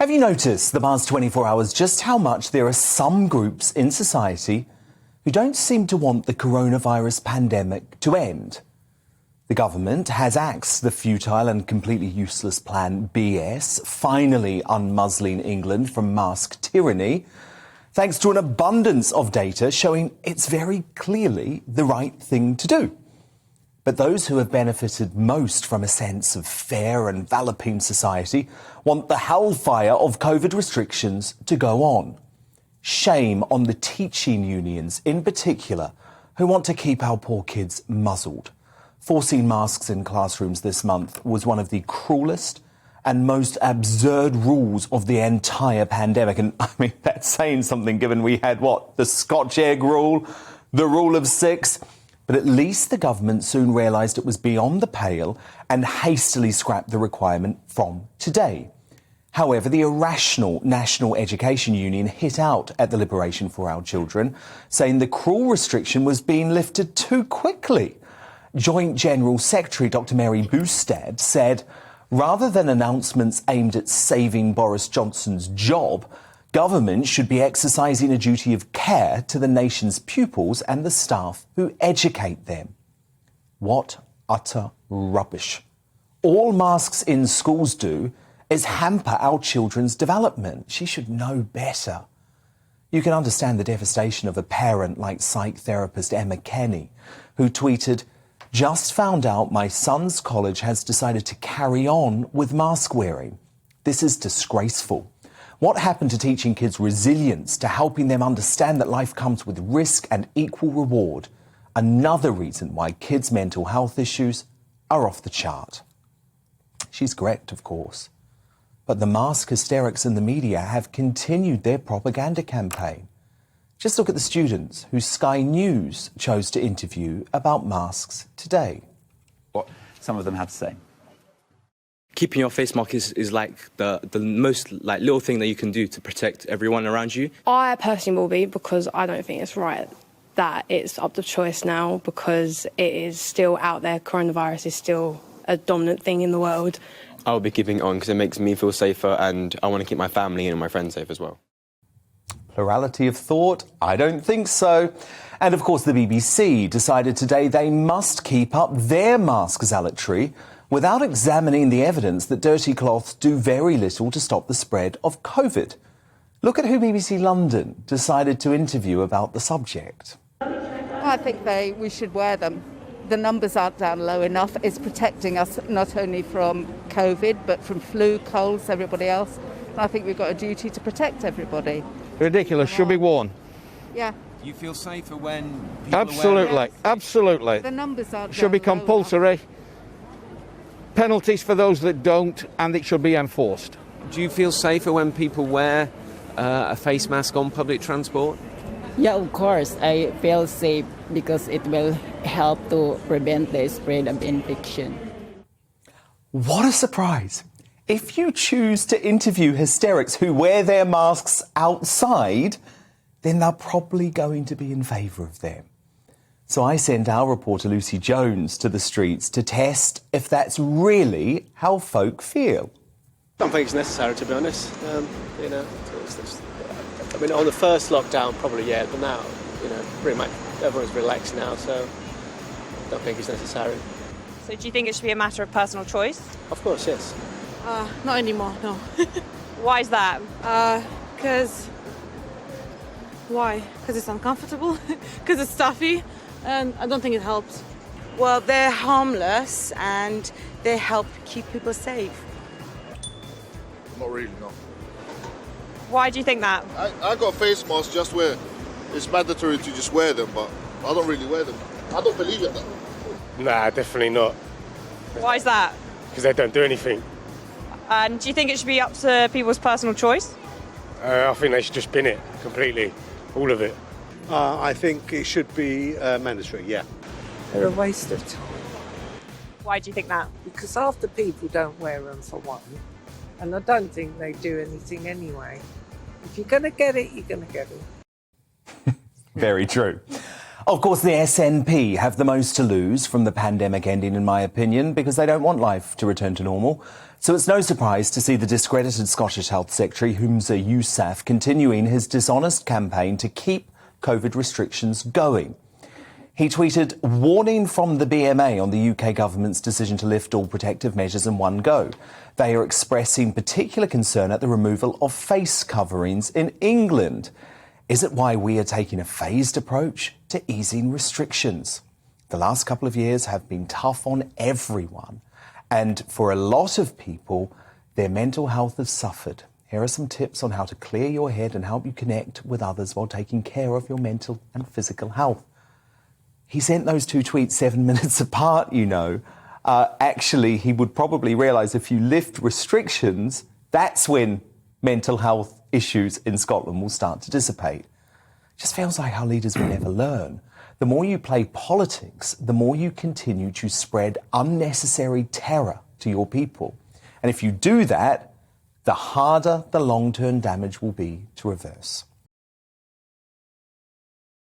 Have you noticed the past 24 hours just how much there are some groups in society who don't seem to want the coronavirus pandemic to end? The government has axed the futile and completely useless Plan BS, finally unmuzzling England from mask tyranny, thanks to an abundance of data showing it's very clearly the right thing to do. But those who have benefited most from a sense of fair and Valopine society want the hellfire of COVID restrictions to go on. Shame on the teaching unions in particular, who want to keep our poor kids muzzled. Forcing masks in classrooms this month was one of the cruelest and most absurd rules of the entire pandemic. And I mean, that's saying something given we had, the Scotch egg rule, the rule of six. But at least the government soon realised it was beyond the pale and hastily scrapped the requirement from today. However, the irrational National Education Union hit out at the Liberation for Our Children, saying the cruel restriction was being lifted too quickly. Joint General Secretary Dr Mary Boostad said, rather than announcements aimed at saving Boris Johnson's job, government should be exercising a duty of care to the nation's pupils and the staff who educate them. What utter rubbish. All masks in schools do is hamper our children's development. She should know better. You can understand the devastation of a parent like psych therapist Emma Kenny, who tweeted, "Just found out my son's college has decided to carry on with mask wearing. This is disgraceful. What happened to teaching kids resilience, to helping them understand that life comes with risk and equal reward? Another reason why kids' mental health issues are off the chart." She's correct, of course. But the mask hysterics in the media have continued their propaganda campaign. Just look at the students who Sky News chose to interview about masks today. What some of them had to say. Keeping your face mask is like the most little thing that you can do to protect everyone around you. I personally will be, because I don't think it's right that it's up to choice now, because it is still out there. Coronavirus is still a dominant thing in the world. I'll be keeping it on because it makes me feel safer, and I want to keep my family and my friends safe as well. Plurality of thought? I don't think so. And of course the BBC decided today they must keep up their mask zealotry without examining the evidence that dirty cloths do very little to stop the spread of COVID. Look at who BBC London decided to interview about the subject. I think we should wear them. The numbers aren't down low enough. It's protecting us not only from COVID, but from flu, colds, everybody else. And I think we've got a duty to protect everybody. Ridiculous, should be worn. Yeah. Do you feel safer when people Absolutely, are wearing absolutely. The numbers aren't Should be down low compulsory. Penalties for those that don't, and it should be enforced. Do you feel safer when people wear a face mask on public transport? Yeah, of course. I feel safe because it will help to prevent the spread of infection. What a surprise. If you choose to interview hysterics who wear their masks outside, then they're probably going to be in favour of them. So I sent our reporter Lucy Jones to the streets to test if that's really how folk feel. I don't think it's necessary, to be honest. I mean, on the first lockdown, probably, yeah, but now, pretty much everyone's relaxed now, so I don't think it's necessary. So do you think it should be a matter of personal choice? Of course, yes. Not anymore, no. Why is that? Why? Because it's uncomfortable, because it's stuffy, and I don't think it helps. Well, they're harmless and they help keep people safe. Not really, no. Why do you think that? I got face masks just where it's mandatory to just wear them, but I don't really wear them. I don't believe in them. Nah, definitely not. Why is that? Because they don't do anything. And do you think it should be up to people's personal choice? I think they should just bin it completely, all of it. I think it should be mandatory, yeah. They're a waste of time. Why do you think that? Because half the people don't wear them, for one, and I don't think they do anything anyway. If you're going to get it, you're going to get it. Very true. Of course, the SNP have the most to lose from the pandemic ending, in my opinion, because they don't want life to return to normal. So it's no surprise to see the discredited Scottish Health Secretary, Humza Yousaf, continuing his dishonest campaign to keep COVID restrictions going. He tweeted, warning from the BMA on the UK government's decision to lift all protective measures in one go. They are expressing particular concern at the removal of face coverings in England. Is it why we are taking a phased approach to easing restrictions? The last couple of years have been tough on everyone. And for a lot of people, their mental health has suffered. Here are some tips on how to clear your head and help you connect with others while taking care of your mental and physical health. He sent those two tweets 7 minutes apart, you know. Actually, he would probably realise if you lift restrictions, that's when mental health issues in Scotland will start to dissipate. It just feels like our leaders will never learn. The more you play politics, the more you continue to spread unnecessary terror to your people. And if you do that, the harder the long-term damage will be to reverse.